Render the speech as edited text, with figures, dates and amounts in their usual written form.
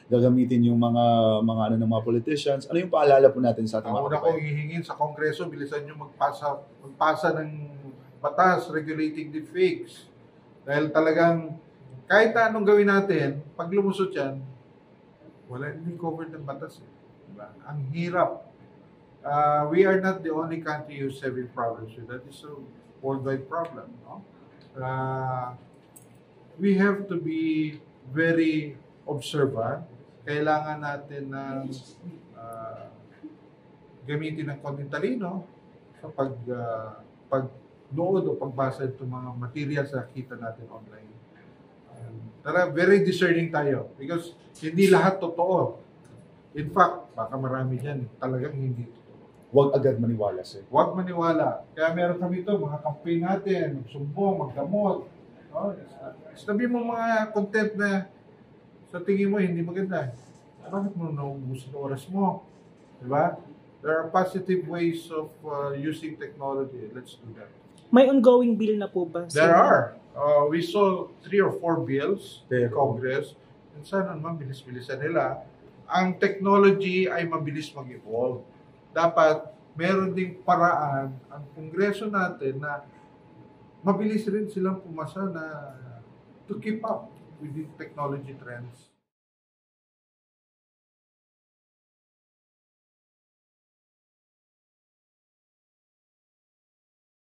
gagamitin yung mga ano ng mga politicians. Ano yung paalala po natin sa ating Ang mga una kababayan? kong hihingin sa Kongreso, bilisan nyo magpasa ng batas regulating deepfakes. Dahil talagang kahit anong gawin natin, pag lumusot yan, wala hindi covered ng batas. Diba? Ang hirap. We are not the only country who's having problems with that. It's a worldwide problem. No? We have to be very observant. Kailangan natin ng gamitin ng konting talino sa pagnood o pagbasa itong mga materials na kita natin online. Very discerning tayo because hindi lahat totoo. In fact, baka marami dyan talagang hindi totoo. Huwag agad maniwala, sir. Huwag maniwala. Kaya meron kami ito, mga campaign natin, magsumbong, magdamot. No? Sabi mo mga content na sa tingin mo hindi maganda. Bakit mo naubusin ang oras mo? Diba? There are positive ways of using technology. Let's do that. May ongoing bill na po ba? There are. We saw 3 or 4 bills in Congress. And sana naman, bilis-bilisan nila. Ang technology ay mabilis mag-evolve. Dapat meron ding paraan ang Kongreso natin na mabilis rin silang pumasa na to keep up with the technology trends.